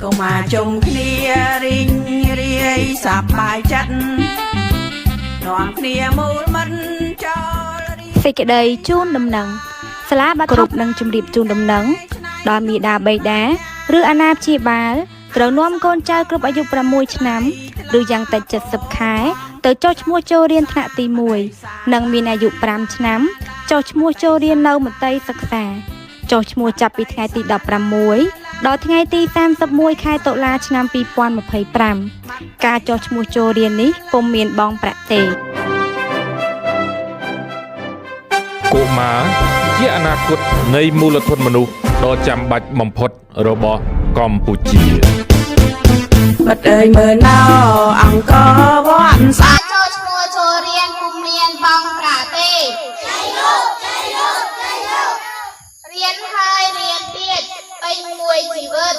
ក៏មកជុំគ្នារីងរាយសប្បាយចិត្តនាំគ្នាមូលមិនចោលសេចក្តីជូនដំណឹងសាលាបាត់គ្រប់នឹងជម្រាបជូនដំណឹងដល់មាតាបិតាឬអាណាព្យាបាលត្រូវនាំកូនចៅគ្រប់អាយុ6ឆ្នាំឬយ៉ាងតិច70ខែទៅចុះឈ្មោះចូលរៀនថ្នាក់ទី1និងមានអាយុ5ឆ្នាំចុះឈ្មោះចូលរៀននៅមន្ទីរសិក្សាចុះឈ្មោះចាប់ពីថ្ងៃទី16ដល់ថ្ងៃទី31ខែតុលាឆ្នាំ2025ការចុះឈ្មោះចូលរៀននេះពុំមានបង់ប្រាក់ទេកុមារជាអនាគតនៃមូលធនមនុស្សដ៏ចាំបាច់បំផុតរបស់កម្ពុជាបាត់អើយមើលណោអង្គរវត្តស្អាតចូលឈ្មោះចូលរៀនពុំមានបងប្រាទេរៀនហើយរៀនទៀតពេញមួយជីវិត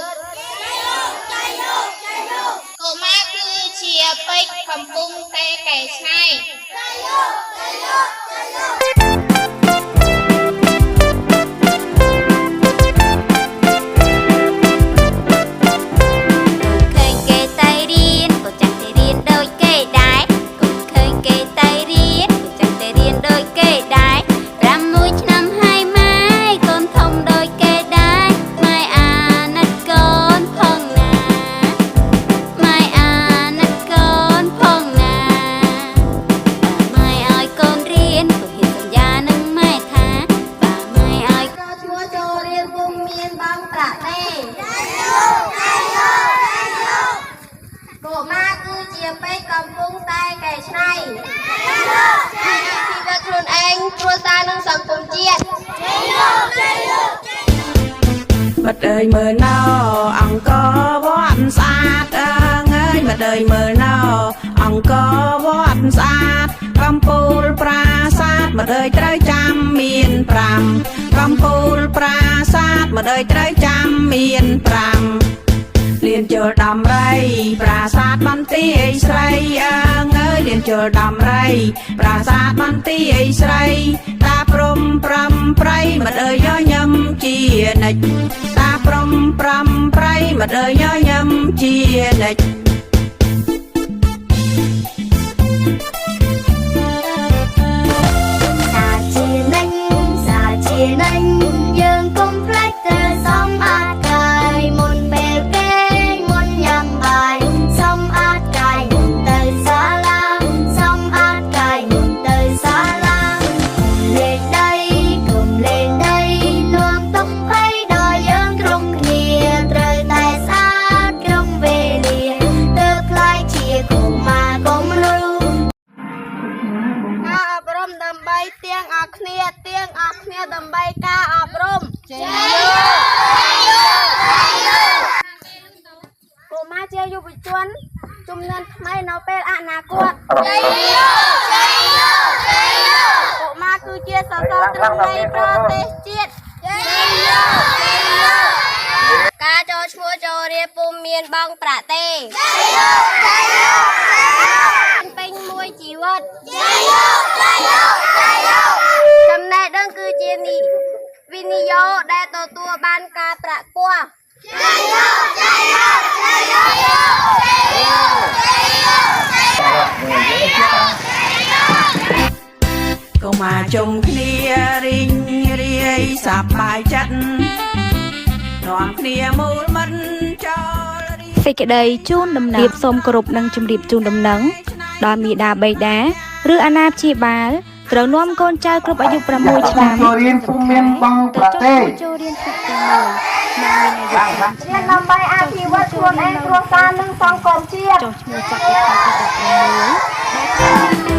កុមារគឺជាពេជ្រកំពុងតែកែច្នៃកំពុងតែកែច្នៃជីវិតខ្លួនឯងគ្រួសារនិងសង្គមជាតិបាត់អើយមើលណោអង្គរវត្តស្អាតអើយបាត់អើយមើលណោអង្គរវត្តស្អាតកំពូលប្រាសាទបាត់អើយត្រូវចាំមាន5កំពូលប្រាសាទបាត់អើយត្រូវចាំមាន5លៀនចូលដំរីប្រាសាទបន្ទាយស្រីអើយលៀនចូលដំរីប្រាសាទបន្ទាយស្រីតាព្រំប្រំប្រៃមិនអើយញញឹមជានិច្ចតាព្រំប្រំប្រៃមិនអើយញញឹមជានិច្ចយើងកុំភ្លេចទៅសំអាតកាយមុនពេលគេមុនញ៉ាំបាយសំអាតកាយមុនទៅសាលាសំអាតកាយមុនទៅសាលាលេងដីគុំលេងដីនាំទុកភ័យដល់យើងគ្រប់គ្នាត្រូវតែស្អាតគ្រប់វេលាទើបខ្លាយជាកុមារកុំលូការអប់រំដើម្បីទាំងអស់គ្នាដើម្បីការអប់រំកុមារជាយុវជនជំនាន់ថ្មីនៅពេលអនាគតកុមារគឺជាសសរទ្រូងនៃប្រទេសជាតិការចូលឈ្មោះចូលរៀនពុំមានបងប្រាក់ទេពេញមួយជីវិតចំណេះដឹងគឺជាវិនិយោគដែលទទួលបានការប្រាក់ខ្ពស់ក៏មកជុំគ្នារីងរាយសប្បាយចិត្តនាំគ្នាមូលមិនចោលសេចក្តីជូនដំណឹងសូមគោរពនិងជម្រាបជូនដំណឹងដល់មាតាបិតាឬអាណាព្យាបាលត្រូវនាំកូនចៅគ្រប់អាយុ6ឆ្នាំចូលរៀនពុំមានបងប្រទេសចូលរៀនថ្នាក់ទី1និងមានអាយុ5ឆ្នាំដើម្បីអភិវឌ្ឍខ្លួនឯងគ្រួសារនិងសង្គមជាតិចុះឈ្មោះចាប់ពីថ្ងៃទី16ដល់ថ្ងៃទី